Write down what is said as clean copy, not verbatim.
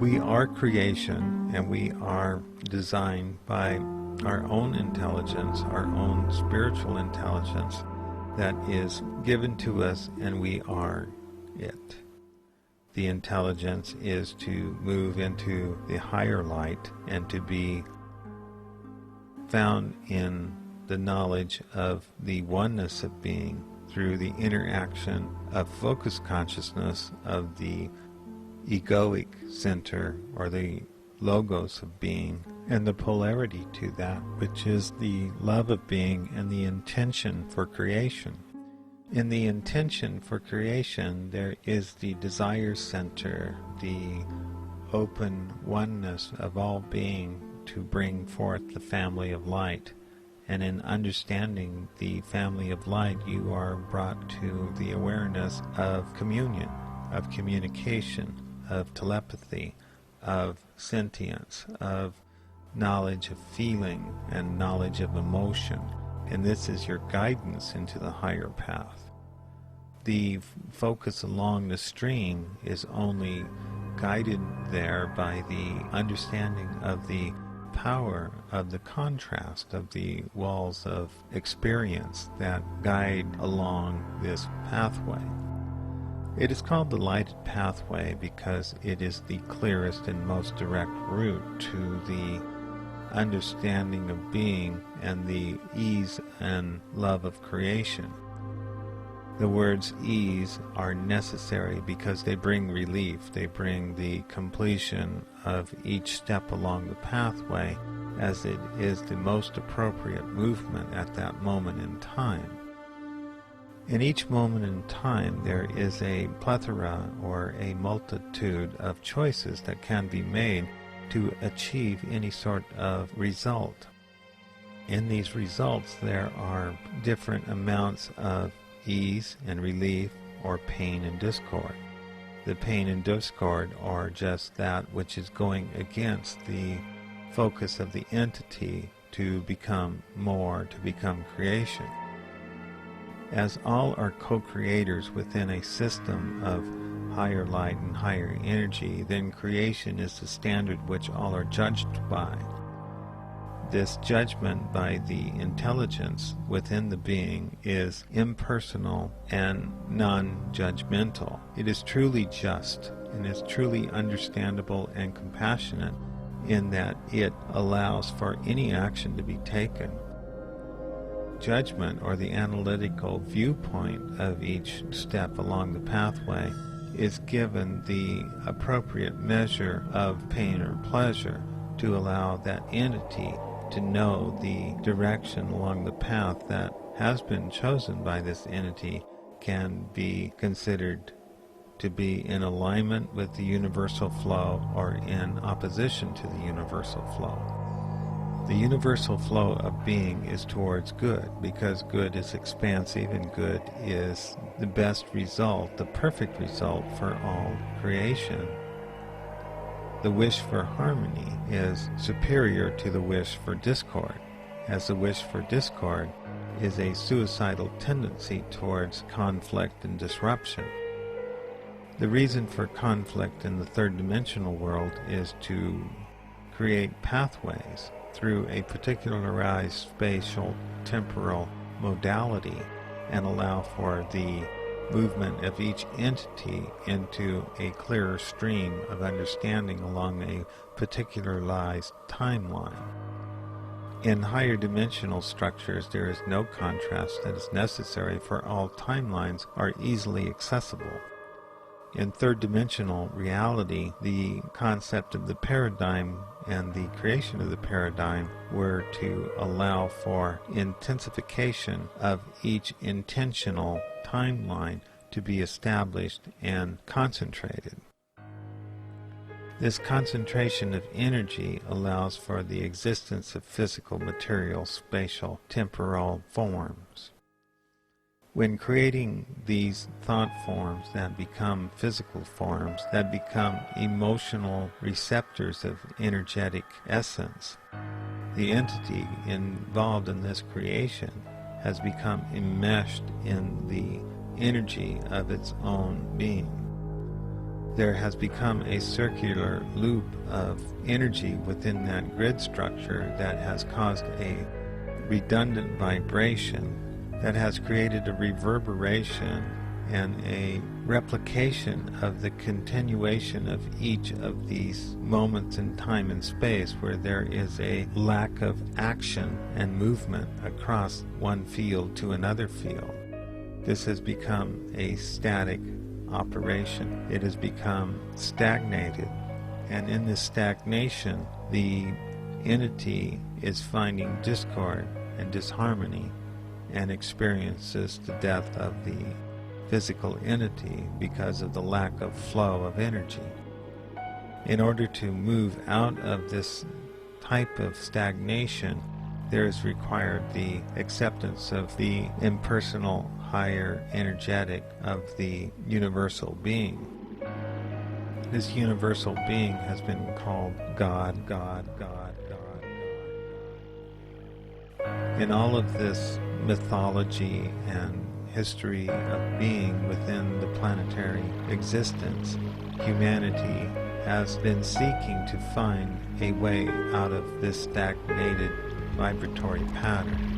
We are creation, and we are designed by our own intelligence, our own spiritual intelligence that is given to us, and we are it. The intelligence is to move into the higher light and to be found in the knowledge of the oneness of being through the interaction of focused consciousness of the egoic center, or the logos of being, and the polarity to that, which is the love of being and the intention for creation. In the intention for creation, there is the desire center, the open oneness of all being to bring forth the family of light. And in understanding the family of light, you are brought to the awareness of communion, of communication, of telepathy, of sentience, of knowledge of feeling and knowledge of emotion. And this is your guidance into the higher path. The focus along the stream is only guided there by the understanding of the power of the contrast of the walls of experience that guide along this pathway. It is called the lighted pathway because it is the clearest and most direct route to the understanding of being and the ease and love of creation. The words ease are necessary because they bring relief. They bring the completion of each step along the pathway, as it is the most appropriate movement at that moment in time. In each moment in time, there is a plethora or a multitude of choices that can be made to achieve any sort of result. In these results, there are different amounts of ease and relief, or pain and discord. The pain and discord are just that which is going against the focus of the entity to become more, to become creation. As all are co-creators within a system of higher light and higher energy, then creation is the standard which all are judged by. This judgment by the intelligence within the being is impersonal and non-judgmental. It is truly just and is truly understandable and compassionate in that it allows for any action to be taken. Judgment, or the analytical viewpoint of each step along the pathway, is given the appropriate measure of pain or pleasure to allow that entity to know the direction along the path that has been chosen by this entity can be considered to be in alignment with the universal flow or in opposition to the universal flow. The universal flow of being is towards good, because good is expansive and good is the best result, the perfect result for all creation. The wish for harmony is superior to the wish for discord, as the wish for discord is a suicidal tendency towards conflict and disruption. The reason for conflict in the third-dimensional world is to create pathways through a particularized spatial temporal modality and allow for the movement of each entity into a clearer stream of understanding along a particularized timeline. In higher dimensional structures, there is no contrast that is necessary, for all timelines are easily accessible. In third-dimensional reality, the concept of the paradigm and the creation of the paradigm were to allow for intensification of each intentional timeline to be established and concentrated. This concentration of energy allows for the existence of physical, material, spatial, temporal forms. When creating these thought forms that become physical forms, that become emotional receptors of energetic essence, the entity involved in this creation has become enmeshed in the energy of its own being. there has become a circular loop of energy within that grid structure that has caused a redundant vibration that has created a reverberation and a replication of the continuation of each of these moments in time and space where there is a lack of action and movement across one field to another field. This has become a static operation. It has become stagnated, and in this stagnation the entity is finding discord and disharmony and experiences the death of the physical entity because of the lack of flow of energy. In order to move out of this type of stagnation, there is required the acceptance of the impersonal higher energetic of the universal being. This universal being has been called God, God, God, God, God. In all of this mythology and history of being within the planetary existence, humanity has been seeking to find a way out of this stagnated vibratory pattern.